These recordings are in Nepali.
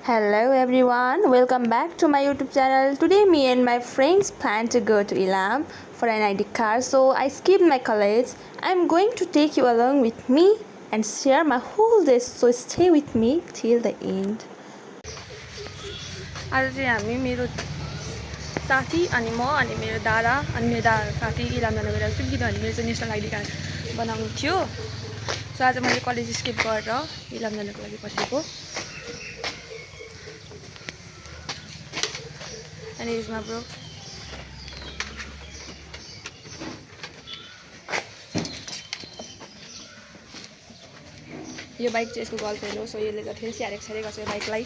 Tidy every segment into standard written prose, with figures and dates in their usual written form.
Hello everyone, welcome back to my YouTube channel. Today me and my friends plan to go to Ilam for an ID card. So I skipped my college. I'm going to take you along with me and share my whole day. So stay with me till the end. आज चाहिँ हामी मेरो साथी अनि म अनि मेरो दादा अनि मेरो दादा साथी इलाम जान गइरहेको छौँ किनभने मेरो चाहिँ नेसनल आइडी कार्ड बनाउनु थियो। सो आज मैले कलेज स्किप गरेर इलाम जानको लागि बसेको। अनि यसमा ब्रो यो बाइक चाहिँ यसको गर्लफ्रेन्ड हो। सो यसले जति स्याहारेको छ यो बाइकलाई।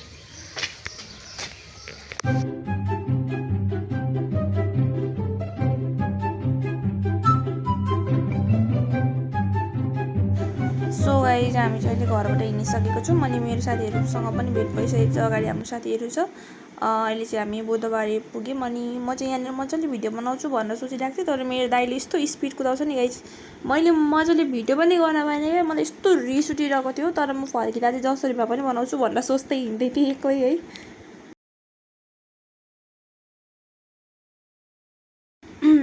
सो गाइज हामी चाहिँ अहिले घरबाट हिँडिसकेको छौँ अनि मेरो साथीहरूसँग पनि भेट भइसकेको छ। अगाडि हाम्रो साथीहरू छ। अहिले चाहिँ हामी बुधबारे पुग्यौँ अनि म चाहिँ यहाँनिर मजाले भिडियो बनाउँछु भनेर सोचिरहेको थिएँ। तर मेरो दाइले यस्तो स्पिड कुदाउँछ नि गाइज, मैले मजाले भिडियो पनि गर्न पाएन। मलाई यस्तो रिस उठिरहेको थियो। तर म फर्किँदा चाहिँ जसरी भए पनि बनाउँछु भनेर सोच्दै हिँड्दै थिएँ एक्लै है।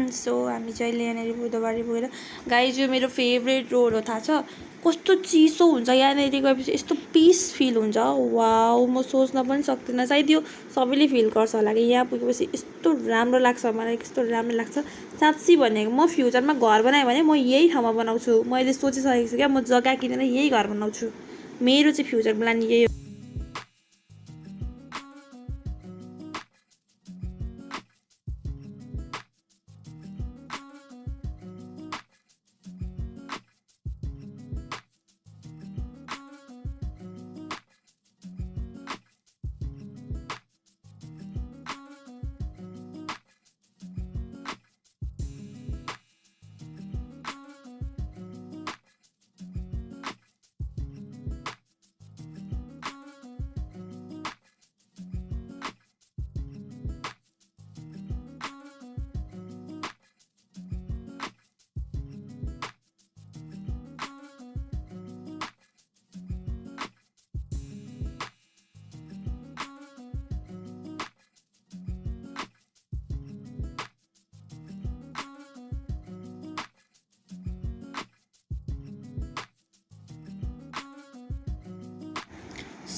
सो हामी चाहिँ अहिले यहाँनिर बुधबारे पुगेर गाइज यो मेरो फेभरेट रोड हो, थाहा छ कस्तो चिसो हुन्छ यहाँनिर गएपछि, यस्तो पिस फिल हुन्छ। वाउ, म सोच्न पनि सक्दिनँ। सायद यो सबैले फिल गर्छ होला कि यहाँ पुगेपछि यस्तो राम्रो लाग्छ। मलाई यस्तो राम्रो लाग्छ साँच्ची भनेको। म फ्युचरमा घर बनाएँ भने म यही ठाउँमा बनाउँछु। मैले सोचिसकेको छु क्या, म जग्गा किनेर यही घर बनाउँछु। मेरो चाहिँ फ्युचर प्लान यही हो।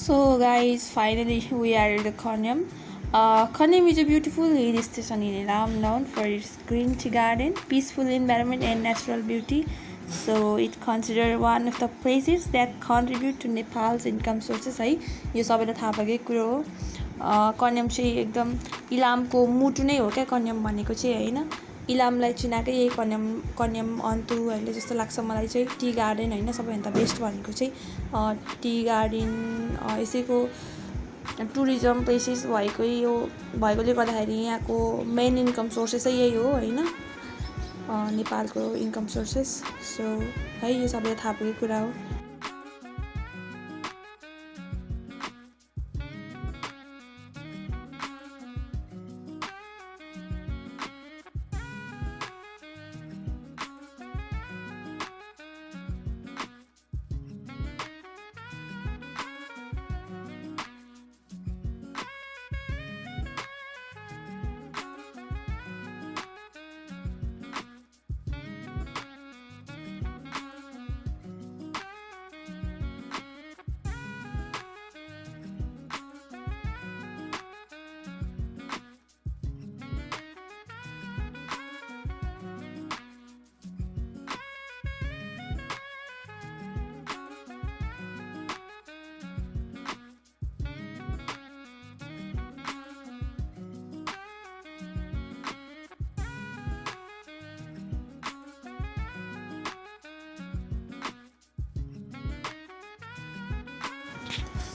So guys, finally we are at the Konyam. Konyam is a beautiful hill station in Ilam, known for its green tea garden, peaceful environment and natural beauty. So it considered one of the places that contribute to Nepal's income sources है। यो सबैलाई थाहा भएकै कुरो हो। कन्याम चाहिँ एकदम इलामको मुटु नै हो क्या कन्याम भनेको चाहिँ होइन। इलामलाई चिनाएकै यही कन्याम अन्तुहरूले जस्तो लाग्छ मलाई चाहिँ। टी गार्डन होइन, सबैभन्दा बेस्ट भनेको चाहिँ टी गार्डन। यसैको टुरिज्म प्लेसेस भएकोले गर्दाखेरि यहाँको मेन इन्कम सोर्सेस चाहिँ यही हो होइन, नेपालको इन्कम सोर्सेस। सो है यो सबैलाई थाहा भएकै कुरा हो।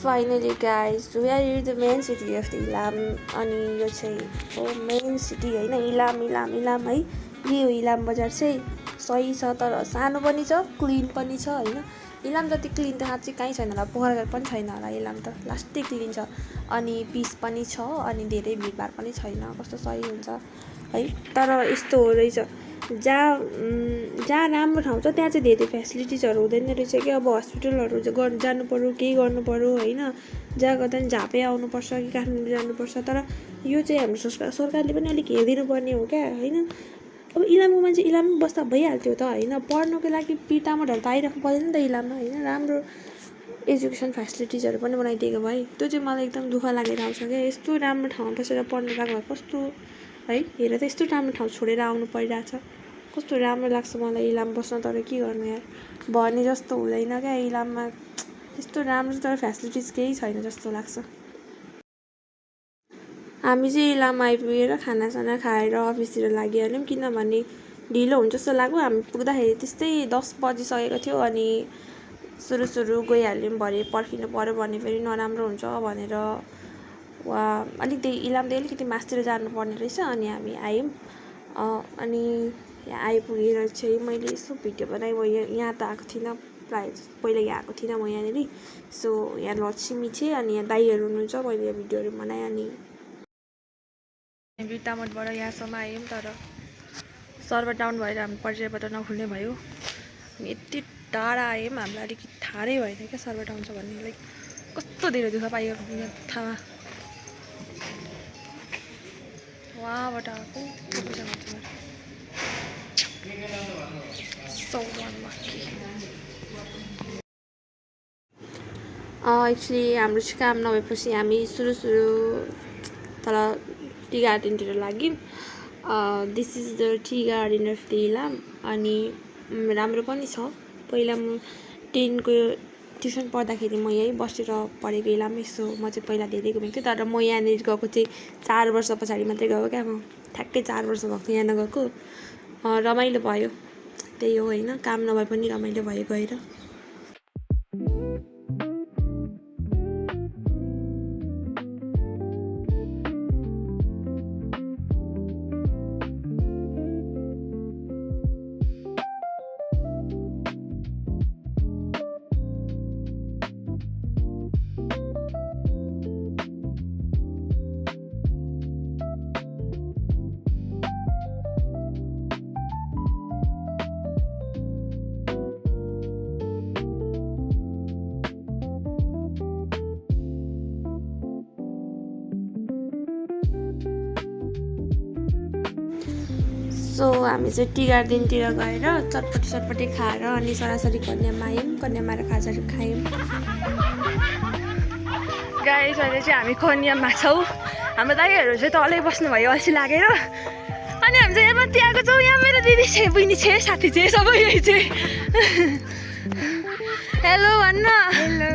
Finally guys, we are in the main city of the Ilam. अनि यो चाहिँ हो मेन सिटी होइन, इलाम है। यही हो इलाम बजार चाहिँ। सही छ तर सानो पनि छ, क्लिन पनि छ होइन। इलाम जति क्लिन त साँच्चै कहीँ छैन होला, पोखराघाट पनि छैन होला। इलाम त लास्टै क्लिन छ अनि पिस पनि छ अनि धेरै भिडभाड पनि छैन। कस्तो सही हुन्छ है। तर यस्तो हो रहेछ, जहाँ राम्रो ठाउँ छ त्यहाँ चाहिँ धेरै फेसिलिटिजहरू हुँदैन रहेछ कि। अब हस्पिटलहरू जानु पर्यो, केही गर्नु पर्यो होइन, जहाँ गर्दा पनि झापै आउनुपर्छ कि काठमाडौँ जानुपर्छ। तर यो चाहिँ हाम्रो सरकारले पनि अलिक हेरिदिनु पर्ने हो क्या होइन। अब इलामको मान्छे इलाममै बस्दा भइहाल्थ्यो त होइन। पढ्नुको लागि पितामहरहरू त आइराख्नु पर्दैन नि त इलाममा होइन। राम्रो एजुकेसन फेसिलिटिजहरू पनि बनाइदिएको भए त्यो चाहिँ मलाई एकदम दुःख लागेर आउँछ क्या। यस्तो राम्रो ठाउँमा बसेर पढ्नु पाएको भए कस्तो है। हेर त यस्तो राम्रो ठाउँ छोडेर आउनु परिरहेछ। कस्तो राम्रो लाग्छ मलाई इलाम बस्न। तर के गर्नु यार, भने जस्तो हुँदैन क्या इलाममा। यस्तो राम्रो तर फेसिलिटिज केही छैन जस्तो लाग्छ। हामी चाहिँ इलाम आइपुगेर खानासाना खाएर अफिसतिर लागिहाल्यौँ किनभने ढिलो हुन्छ जस्तो लाग्यो। हामी पुग्दाखेरि त्यस्तै 10 बजिसकेको थियो अनि सुरु गइहाल्यौँ। भरे पर्खिनु पऱ्यो भने फेरि नराम्रो हुन्छ भनेर वा अलिकति इलामदेखि अलिकति मासतिर जानुपर्ने रहेछ। अनि हामी आयौँ। अनि यहाँ आइपुगेर चाहिँ मैले यसो भिडियो बनाएँ। म यहाँ त आएको थिइनँ, प्रायः पहिला यहाँ आएको थिइनँ म यहाँनिर। सो यहाँ लक्ष्मी थिएँ अनि यहाँ दाइहरू हुनुहुन्छ। मैले यहाँ भिडियोहरू बनाएँ। अनि बिटामोडबाट यहाँसम्म आयौँ तर सर्भर डाउन भएर हामी परिचयबाट नखुल्ने भयो। यति टाढा आयौँ, हामीलाई अलिकति थाहा नै भएन क्या सर्भर डाउन छ भन्ने। लाइक कस्तो धेरै दुःख पायो यहाँ थाहा। वहाँबाट आएको एक्चुली हाम्रो चाहिँ काम नभएपछि हामी सुरु तल टी गार्डनतिर लाग्यौँ। This is the tea garden of the Ilam. अनि राम्रो पनि छ। पहिला म 10 को ट्युसन पढ्दाखेरि म यहीँ बसेर पढेको इलाममै। सो म चाहिँ पहिला धेरै घुमेको थिएँ। तर म यहाँनिर गएको चाहिँ 4 वर्ष पछाडि मात्रै गएको क्या। म ठ्याक्कै 4 वर्ष भएको यहाँ नगएको। रमाइलो भयो, त्यही हो होइन। काम नभए पनि रमाइलो भयो गएर। सो हामी चाहिँ टी गार्डनतिर गएर चटपटी खाएर अनि सरासरी कन्यामा आयौँ। कन्यामा र खाजाहरू खायौँ। गाइस अहिले चाहिँ हामी कन्यामा छौँ। हाम्रो दाइहरू चाहिँ तलै बस्नुभयो अल्छी लागेर। अनि हामी चाहिँ यहाँ माथि आएको छौँ। यहाँ मेरो दिदी छ, बहिनी छ, साथी छ, सबै यही छ। हेलो भन्न। हेलो।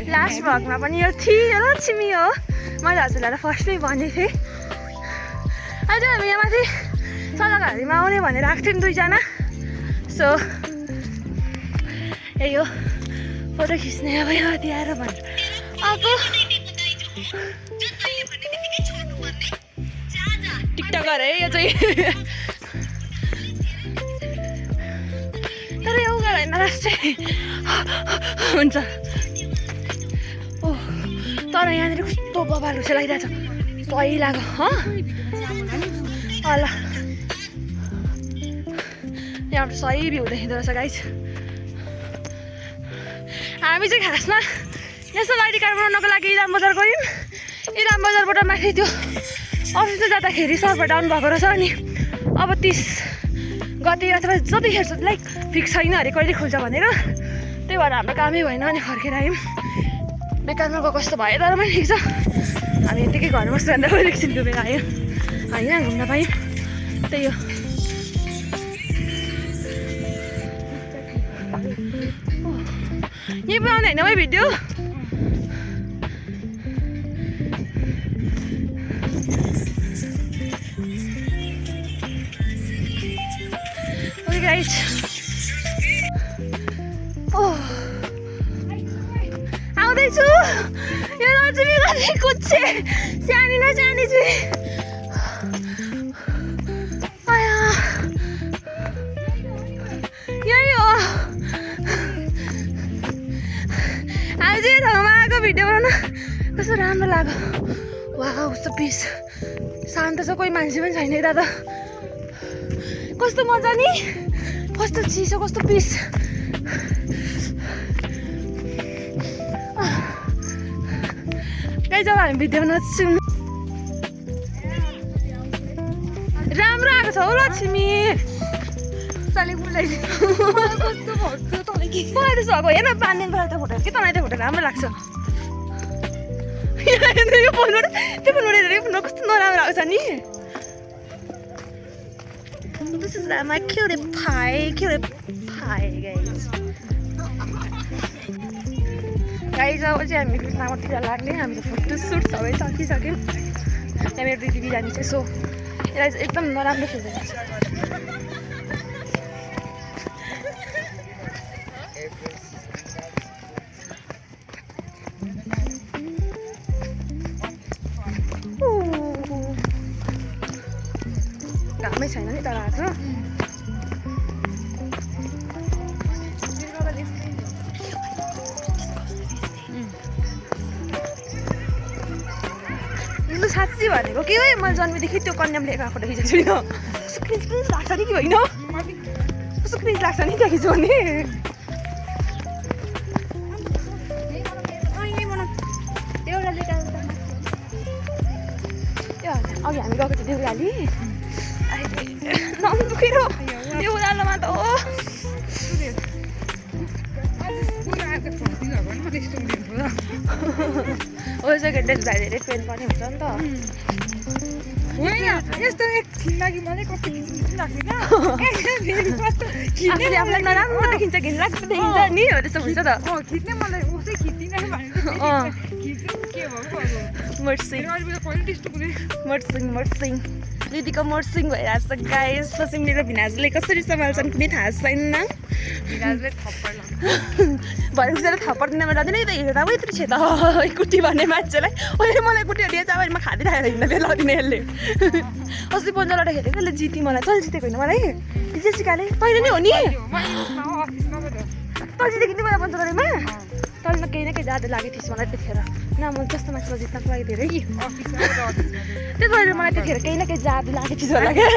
लास्ट भ्लगमा पनि यो थियो लक्ष्मी हो। मैले हजुरलाई फर्स्टमै भनेको थिएँ। आज हामी यहाँ माथि सल्लाहघारीमा आउने भनेर आएको थियौँ 2 जना। सो यही हो फोटो खिच्ने अब यहाँ आएर भनेर आएको। टिकटकर है यो चाहिँ। तर यो गरेन चाहिँ हुन्छ। तर यहाँनिर कस्तो बबाल हुन्छ लागिरहेछ। सही लाग्यो ल। यहाँबाट सही भ्यू देखिँदो रहेछ गाइस। हामी चाहिँ खासमा यस्तो आइडी कार्ड बनाउनको लागि इलाम बजार गयौँ। इलाम बजारबाट माथि त्यो अफिसमा जाँदाखेरि सर्भर डाउन भएको रहेछ। अनि अब 30 गति अथवा जतिखेर लाइक फिक्स छैन अरे कहिले खुल्छ भनेर। त्यही भएर हाम्रो कामै भएन अनि फर्केर आयौँ। बेकारमा गएको कस्तो भयो तर पनि ठिक छ। हामी यतिकै घरमा बस्दा एकछिन घुमेर आयौँ होइन, घुम्न पायौँ। त्यही हो। यहीँ बनाउने होइन भाइ भिडियो। ओके गाइस, आउँदैछु। यो लक्ष्मी कति कुद्छे, सानी न सानी छु। यही हो हामी चाहिँ ठाउँमा आएको भिडियो बनाउन। कस्तो राम्रो लाग्यो। वाह कस्तो पिस, शान्त छ, कोही मान्छे पनि छैन यता त। कस्तो मजा नि, कस्तो चिसो, कस्तो पिस। गाइज अब हामी भिडियो बनाउँछौँ राम्रो आएको छ हौ लक्ष्मी साले बोलाइदियो कस्तो भन्छ तँलाई के मलाई त्यसो भएको हेर्न बाँधिनु पर्छ त्यो फोटो के तँलाई त्यो फोटो राम्रो लाग्छ यो फोनबाट त्यो फोनबाट हेरेर यो फोनमा कस्तो नराम्रो आएको छ नि This is my cutie pie guys. Guys, अब चाहिँ हामी कृष्णमतिर लाग्ने हाम्रो फोटो सुट सबै सकिसक्यौँ यहाँ मेरो दिदी जाने चाहिँ सो यसलाई चाहिँ एकदम नराम्रो फिल भइरहेको छ घामै छैन नि तर आज लु साँच्ची भनेको के हो मैले जन्मेदेखि त्यो कन्याम लिएको फोटो खिचेको छुइनँ क्रिज लाग्छ नि कि होइन कस्तो क्रिज लाग्छ नि त्यो खिच्यो भने अघि हामी गएको थियो देउराली नदुखेर देउरालोमा त हो सेकेन्ड डे जाँदा धेरै पेन पनि हुन्छ नि त यस्तो एकछिन लागि मलाई कति लाग्दैन आफूलाई नराम्रो देखिन्छ घिनलाग्दो देखिन्छ नि हो त्यस्तो हुन्छ त खिच्ने मलाई उसै खिच्दिनँ मर्सिङ दिदीको मर्सिङ भइरहेको छ गाइस पश्चिम मेरो भिनाजले कसरी सम्हाल्छन् कुनै थाहा छैन भएर थप्पड दिन लाग्दैन त हेर्दा यत्रो छ त कुटी भन्ने मान्छेलाई ओले मलाई कुटी दिएछ अब म खाँदिरहेको हिँड्न बेलाउने यसले अस्ति पन्जाबाट खेलेको यसले जिती मलाई तैँले जितेको होइन मलाई जेसिकाले तैँले नै हो नि तँ जितेको नि मलाई पन्जाबारीमा तैँले केही न केही जादु लागेको थिएछ मलाई त्यतिखेर न म जस्तो मान्छेलाई जित्नको लागि धेरै कि त्यो तैँले मलाई त्यतिखेर केही न केही जादु लागेको थिएछ होला क्या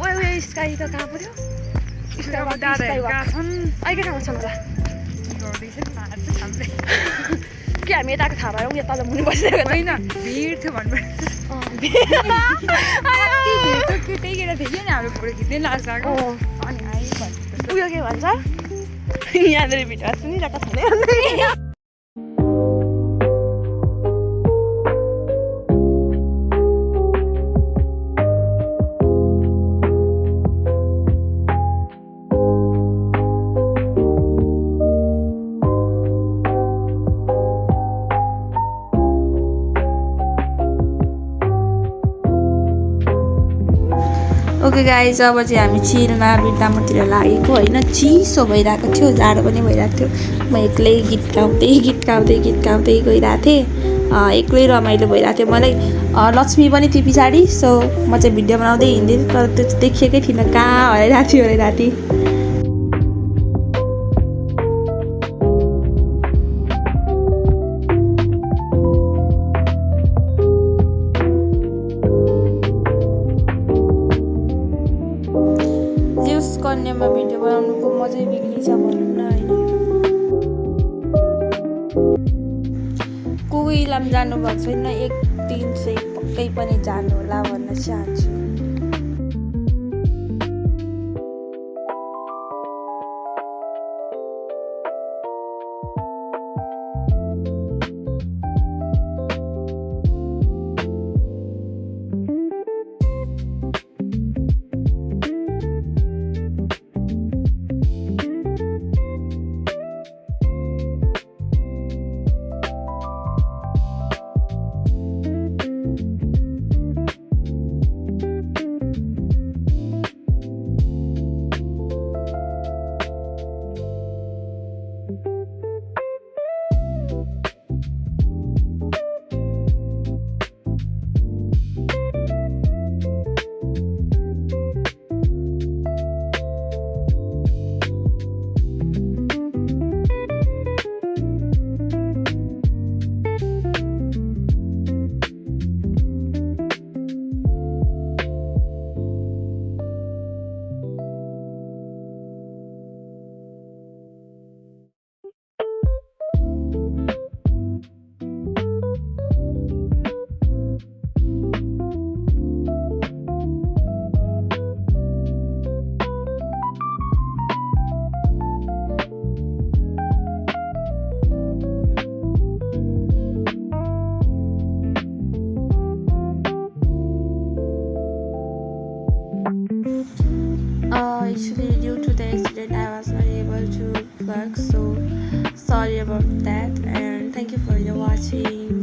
ओ स्काई त कहाँ पऱ्यो अहिले ठाउँमा छन् होला के हामी यताको थाहा भएर उयो तल मुनि बसिरहेको होइन भिड थियो भन्नु त्यहीँनिर थियो नि हाम्रो फोटो खिच्दै लाग्छ अनि उयो के भन्छ यहाँनिर भिडियो सुनिरहेको छैन ओके गाइज अब चाहिँ हामी चिलमा बिर्तामतिर लागेको होइन चिसो भइरहेको थियो जाडो पनि भइरहेको थियो म एक्लै गीत गाउँदै गइरहेको थिएँ एक्लै रमाइलो भइरहेको थियो मलाई लक्ष्मी पनि थियो पछाडि सो म चाहिँ भिडियो बनाउँदै हिँड्दै तर त्यो देखिएकै थिइनँ कहाँ हराइरहेको थियो अरे राति कन्यामा भिडियो बनाउनुको मजै बिग्रिन्छ भनौँ न होइन कोही इलाम जानुभएको छैन एक दिन चाहिँ पक्कै पनि जानु होला भन्न चाहन्छु sorry about that, and thank you for the watching.